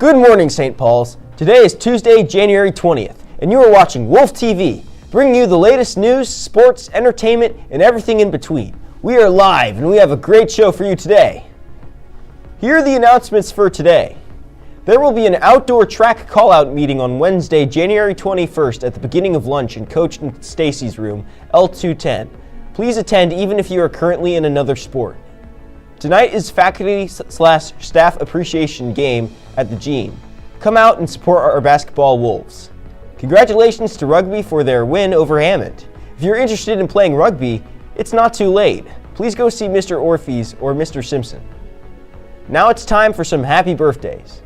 Good morning, St. Paul's. Today is Tuesday, January 20th, and you are watching Wolf TV, bringing you the latest news, sports, entertainment, and everything in between. We are live, and we have a great show for you today. Here are the announcements for today. There will be an outdoor track call-out meeting on Wednesday, January 21st at the beginning of lunch in Coach and Stacy's room, L210. Please attend even if you are currently in another sport. Tonight is faculty/staff appreciation game at the Gene. Come out and support our basketball Wolves. Congratulations to Rugby for their win over Hammond. If you're interested in playing rugby, it's not too late. Please go see Mr. Orpheus or Mr. Simpson. Now it's time for some happy birthdays.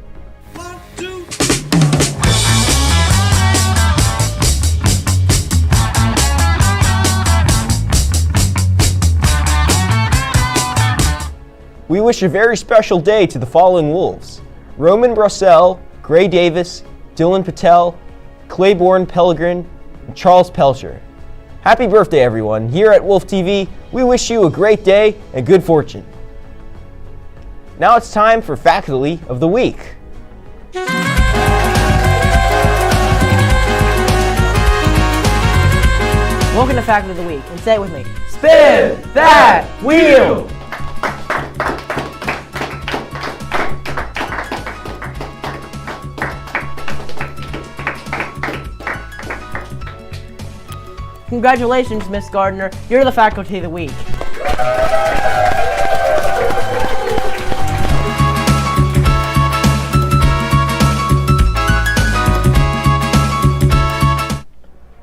We wish a very special day to the following Wolves: Roman Brossell, Gray Davis, Dylan Patel, Claiborne Pellegrin, and Charles Pelcher. Happy birthday, everyone. Here at Wolf TV, we wish you a great day and good fortune. Now it's time for Faculty of the Week. Welcome to Fact of the Week, and say it with me. Spin that wheel! Congratulations, Miss Gardner. You're the Faculty of the Week.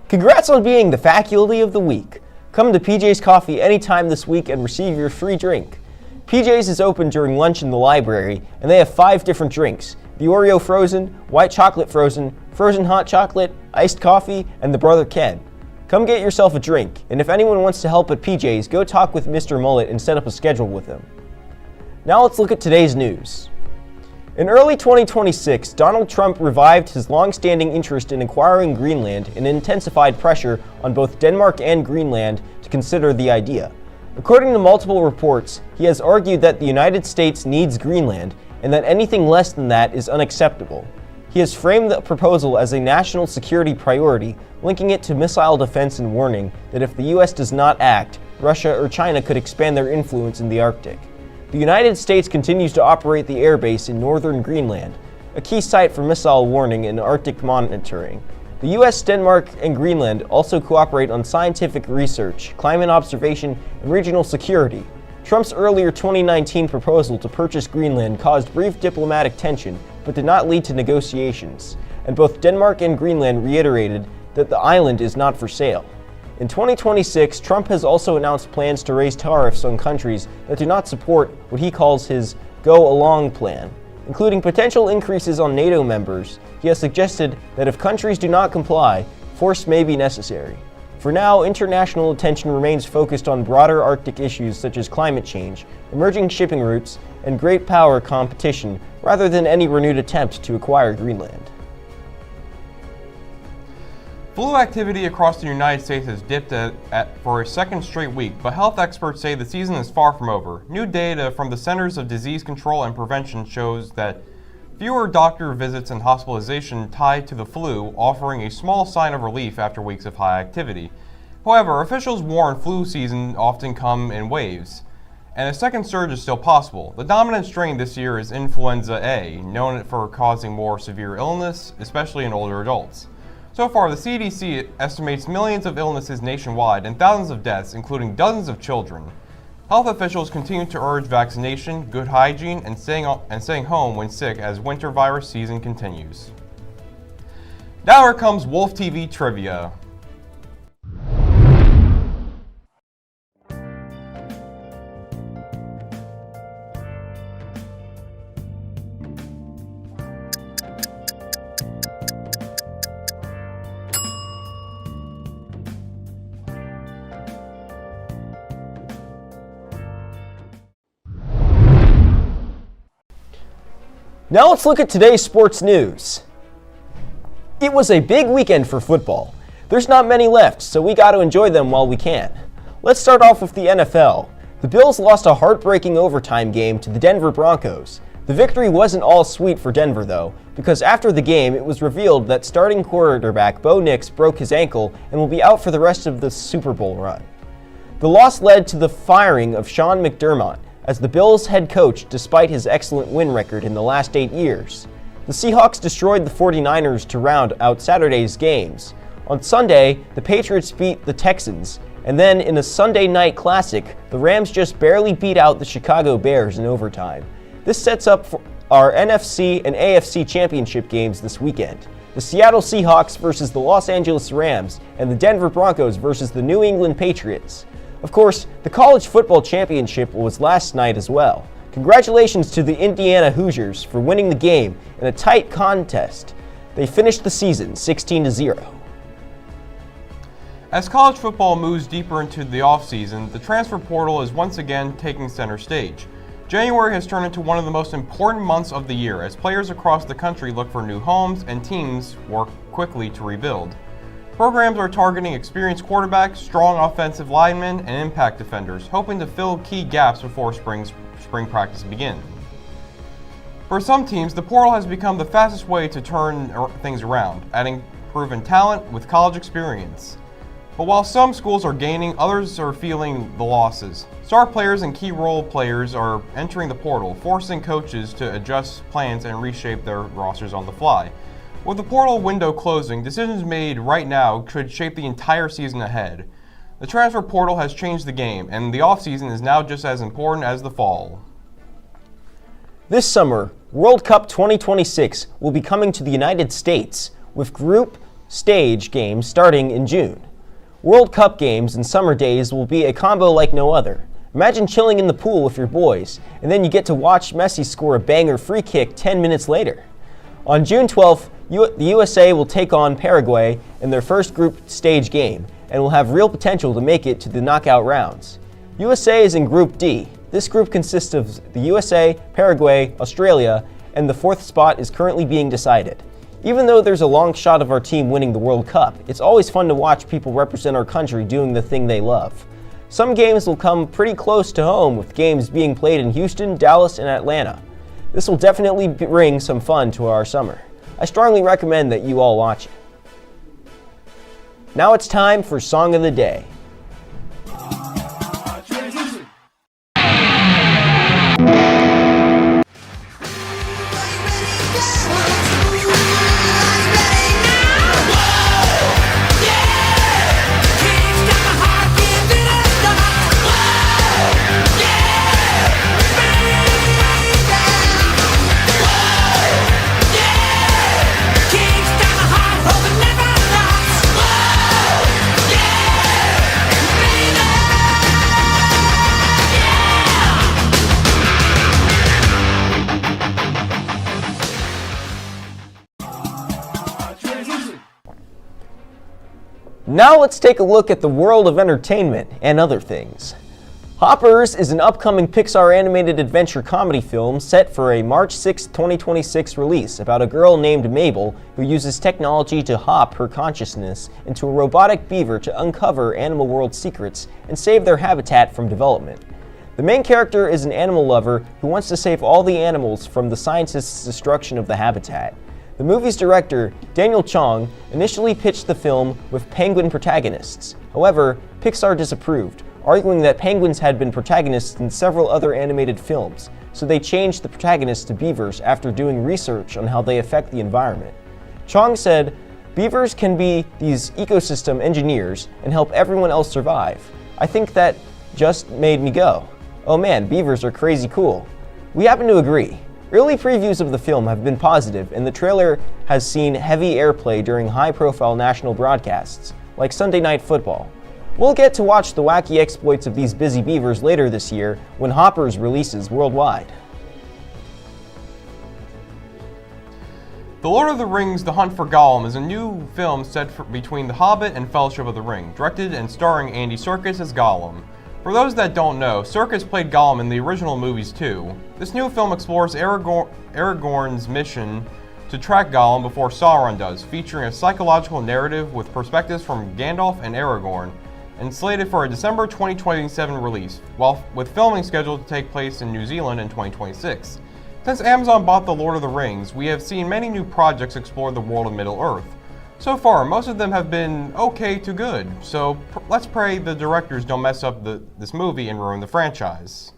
Congrats on being the Faculty of the Week. Come to PJ's Coffee anytime this week and receive your free drink. PJ's is open during lunch in the library, and they have 5 different drinks: the Oreo Frozen, White Chocolate Frozen, Frozen Hot Chocolate, Iced Coffee, and the Brother Ken. Come get yourself a drink, and if anyone wants to help at PJ's, go talk with Mr. Mullet and set up a schedule with him. Now let's look at today's news. In early 2026, Donald Trump revived his long-standing interest in acquiring Greenland and intensified pressure on both Denmark and Greenland to consider the idea. According to multiple reports, he has argued that the United States needs Greenland and that anything less than that is unacceptable. He has framed the proposal as a national security priority, linking it to missile defense and warning that if the U.S. does not act, Russia or China could expand their influence in the Arctic. The United States continues to operate the airbase in northern Greenland, a key site for missile warning and Arctic monitoring. The U.S., Denmark, and Greenland also cooperate on scientific research, climate observation, and regional security. Trump's earlier 2019 proposal to purchase Greenland caused brief diplomatic tension, but did not lead to negotiations, and both Denmark and Greenland reiterated that the island is not for sale. In 2026, Trump has also announced plans to raise tariffs on countries that do not support what he calls his go-along plan, including potential increases on NATO members. He has suggested that if countries do not comply, force may be necessary. For now, international attention remains focused on broader Arctic issues such as climate change, emerging shipping routes, and great power competition, rather than any renewed attempt to acquire Greenland. Flu activity across the United States has dipped for a second straight week, but health experts say the season is far from over. New data from the Centers of Disease Control and Prevention shows that fewer doctor visits and hospitalization tied to the flu, offering a small sign of relief after weeks of high activity. However, officials warn flu season often come in waves, and a second surge is still possible. The dominant strain this year is influenza A, known for causing more severe illness, especially in older adults. So far, the CDC estimates millions of illnesses nationwide and thousands of deaths, including dozens of children. Health officials continue to urge vaccination, good hygiene, and staying home when sick as winter virus season continues. Now here comes Wolf TV Trivia. Now let's look at today's sports news. It was a big weekend for football. There's not many left, so we got to enjoy them while we can. Let's start off with the NFL. The Bills lost a heartbreaking overtime game to the Denver Broncos. The victory wasn't all sweet for Denver, though, because after the game, it was revealed that starting quarterback Bo Nix broke his ankle and will be out for the rest of the Super Bowl run. The loss led to the firing of Sean McDermott as the Bills' head coach despite his excellent win record in the last 8 years. The Seahawks destroyed the 49ers to round out Saturday's games. On Sunday, the Patriots beat the Texans, and then in a Sunday night classic, the Rams just barely beat out the Chicago Bears in overtime. This sets up for our NFC and AFC championship games this weekend. The Seattle Seahawks versus the Los Angeles Rams, and the Denver Broncos versus the New England Patriots. Of course, the college football championship was last night as well. Congratulations to the Indiana Hoosiers for winning the game in a tight contest. They finished the season 16-0. As college football moves deeper into the offseason, the transfer portal is once again taking center stage. January has turned into one of the most important months of the year as players across the country look for new homes and teams work quickly to rebuild. Programs are targeting experienced quarterbacks, strong offensive linemen, and impact defenders, hoping to fill key gaps before spring practice begins. For some teams, the portal has become the fastest way to turn things around, adding proven talent with college experience. But while some schools are gaining, others are feeling the losses. Star players and key role players are entering the portal, forcing coaches to adjust plans and reshape their rosters on the fly. With the portal window closing, decisions made right now could shape the entire season ahead. The transfer portal has changed the game, and the offseason is now just as important as the fall. This summer, World Cup 2026 will be coming to the United States, with group stage games starting in June. World Cup games and summer days will be a combo like no other. Imagine chilling in the pool with your boys, and then you get to watch Messi score a banger free kick 10 minutes later. On June 12th, the USA will take on Paraguay in their first group stage game, and will have real potential to make it to the knockout rounds. USA is in Group D. This group consists of the USA, Paraguay, Australia, and the fourth spot is currently being decided. Even though there's a long shot of our team winning the World Cup, it's always fun to watch people represent our country doing the thing they love. Some games will come pretty close to home, with games being played in Houston, Dallas, and Atlanta. This will definitely bring some fun to our summer. I strongly recommend that you all watch it. Now it's time for Song of the Day. Now let's take a look at the world of entertainment and other things. Hoppers is an upcoming Pixar animated adventure comedy film set for a March 6, 2026 release about a girl named Mabel who uses technology to hop her consciousness into a robotic beaver to uncover animal world secrets and save their habitat from development. The main character is an animal lover who wants to save all the animals from the scientists' destruction of the habitat. The movie's director, Daniel Chong, initially pitched the film with penguin protagonists. However, Pixar disapproved, arguing that penguins had been protagonists in several other animated films, so they changed the protagonists to beavers after doing research on how they affect the environment. Chong said, "Beavers can be these ecosystem engineers and help everyone else survive. I think that just made me go, oh man, beavers are crazy cool." We happen to agree. Early previews of the film have been positive, and the trailer has seen heavy airplay during high-profile national broadcasts, like Sunday Night Football. We'll get to watch the wacky exploits of these busy beavers later this year when Hoppers releases worldwide. The Lord of the Rings: The Hunt for Gollum is a new film set between The Hobbit and Fellowship of the Ring, directed and starring Andy Serkis as Gollum. For those that don't know, Serkis played Gollum in the original movies too. This new film explores Aragorn's mission to track Gollum before Sauron does, featuring a psychological narrative with perspectives from Gandalf and Aragorn, and slated for a December 2027 release, with filming scheduled to take place in New Zealand in 2026. Since Amazon bought The Lord of the Rings, we have seen many new projects explore the world of Middle-earth. So far, most of them have been okay to good, so let's pray the directors don't mess up this movie and ruin the franchise.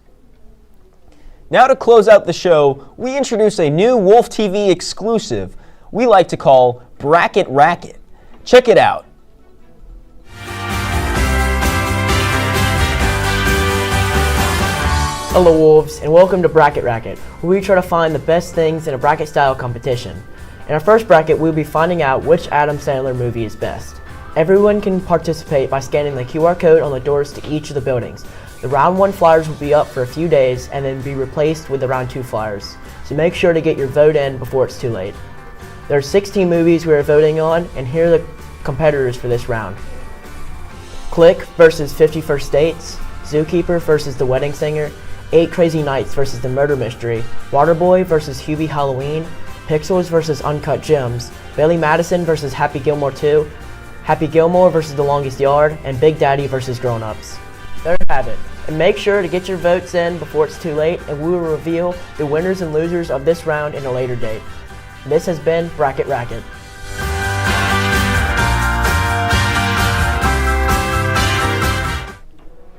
Now to close out the show, we introduce a new Wolf TV exclusive we like to call Bracket Racket. Check it out. Hello Wolves, and welcome to Bracket Racket, where we try to find the best things in a bracket-style competition. In our first bracket, we'll be finding out which Adam Sandler movie is best. Everyone can participate by scanning the QR code on the doors to each of the buildings. The round 1 flyers will be up for a few days and then be replaced with the round 2 flyers, so make sure to get your vote in before it's too late. There are 16 movies we are voting on, and here are the competitors for this round. Click versus 50 First Dates, Zookeeper versus The Wedding Singer, 8 Crazy Nights versus The Murder Mystery, Waterboy versus Hubie Halloween, Pixels versus Uncut Gems, Billy Madison versus Happy Gilmore 2, Happy Gilmore versus The Longest Yard, and Big Daddy versus Grown Ups. There you have it. And make sure to get your votes in before it's too late, and we will reveal the winners and losers of this round in a later date. This has been Bracket Racket.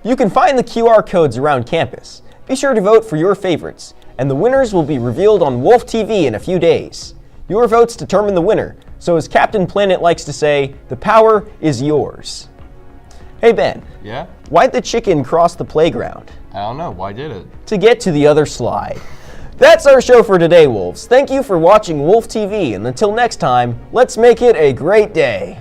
You can find the QR codes around campus. Be sure to vote for your favorites, and the winners will be revealed on Wolf TV in a few days. Your votes determine the winner, so as Captain Planet likes to say, the power is yours. Hey Ben. Yeah? Why'd the chicken cross the playground? I don't know. Why did it? To get to the other slide. That's our show for today, Wolves. Thank you for watching Wolf TV, and until next time, let's make it a great day.